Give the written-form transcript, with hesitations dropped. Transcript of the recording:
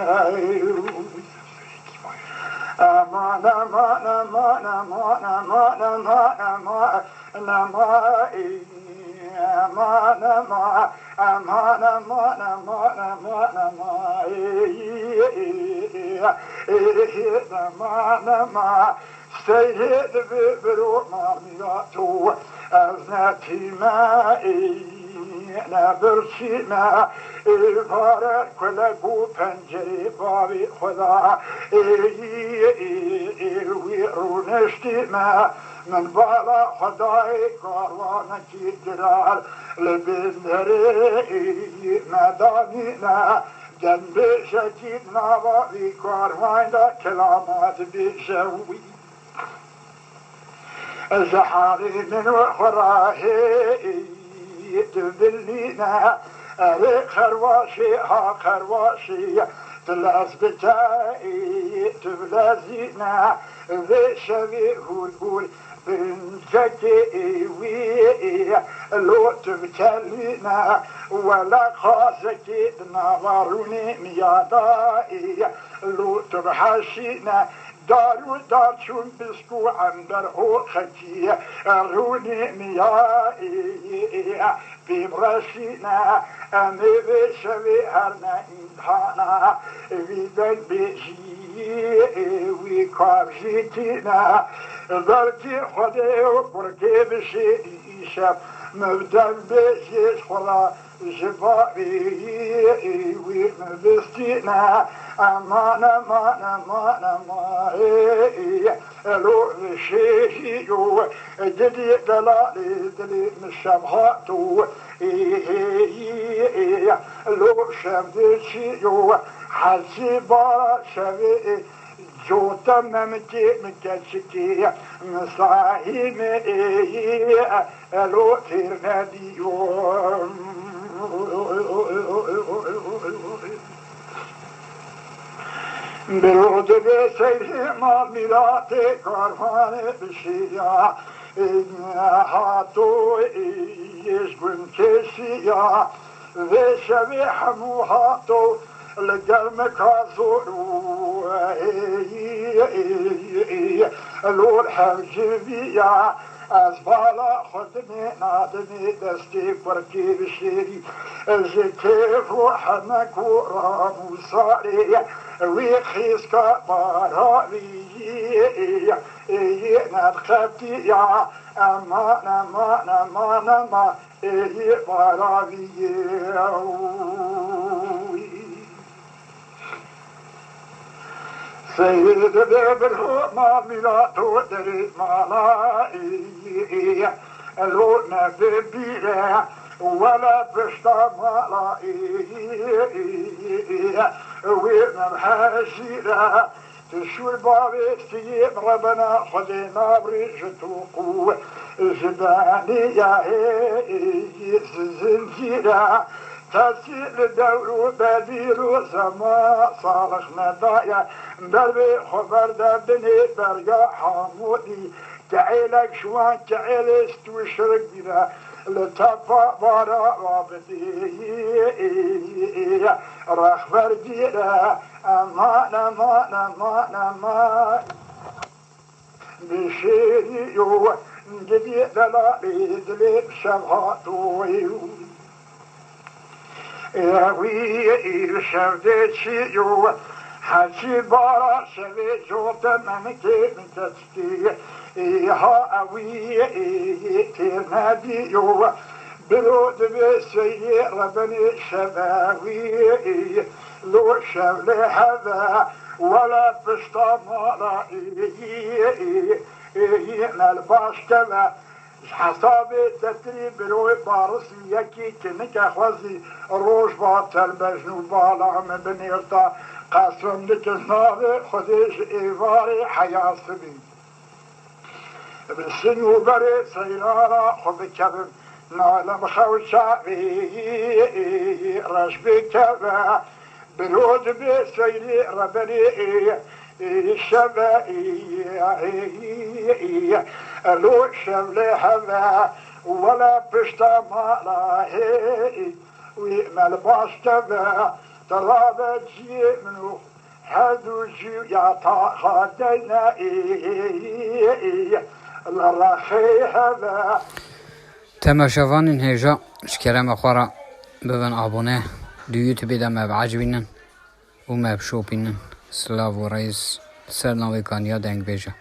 Aman aman aman aman aman aman aman aman aman aman aman aman aman aman aman سيد ببرو مرمياتو أذنتي مائي نبرشي ما إفارة كل بو پنجري بابي خدا ويرونشتي ما من بالا خداي كاروانكي جرال لبندري مدانينا جنب شديد نوابي كاروان دا كلامات بشوي زحاري من وخراهي تبلينا أري خرواشي ها خرواشي تلاس بتاعي تبلازينا ذي شبيه هول بنتكي وي لو تبتلينا ولا خاصكي نظروني ميادائي لو تبحشينا دار شون بسكو عندر هو خجي روني ميائي ببرشينا أمي بشوي هرنا إنتانا ويدن بيجي ويكابجيتنا ذلكي خدي وبركي بشي إيشا مبدن بيجيش خلا جبابي ومبستينا أمان أمان أمان أمان لو شيء جدي دلالي دلي مشابهاتو لو شبدي شيء حسيبا شبي جوتا ممكي مكشكي مصاحيم لو تيرناديو برود بسير ما ميلاتي كارفان بشيا هاتو يشبن كشيا وشبي حمو هاتو لقلم كازورو لو الحجبيا أزبالا خدمي نادمي دستي بركي بشيري زكيف وحنك ورامو صاري ويخيسكا بارابي ندخبتي يا أمان أمان أمان أمان بارابي سيد بابر ما ميلاتو دري مالائي لو نبي بيرا ولا بشتا مالائي وين الحشيرة تشوي بابي سيب ربنا خلينا بريشتوقو زباني يا هي زنجيرة تسيل دور بدير سما صالح ندايا دربي خبر دبني برقا حامودي تعيلك شوان تعيلست وشرق بنا لتفا بارا رابطي رخبر جيرا امان امان امان امان بشيريو جدي دلالي دلي بشبهاتو وي شفدت شيو حسي بارا شوي جوتا منكي متسكي ها اوي تيرناديو برود بسي ربني شباوي لو شغل هذا ولا بشتا مالائي نالباش كذا حسابي تتري بروي بارس يكي كنك اخوزي روش باطل بجنو بالا من بنيرتا قاسم لك النار خديش ايواري حياة سبي بالسنو بري سيارة خذ كذب نعلم خوشا رشبي كذا برود بسيري ربني الشبائي لو شمل هذا ولا بشتا مالا ويمال باشتبا طلاب جي منو هادو جي يا خادينا الرخي هذا تماشاوان هجا شكرا أخوارا ببن أبونه دو يوتيوب دا ما بعجبينن و ما بشوبينن سلاو و رئيس سرناوي كان يا دنگ بيجا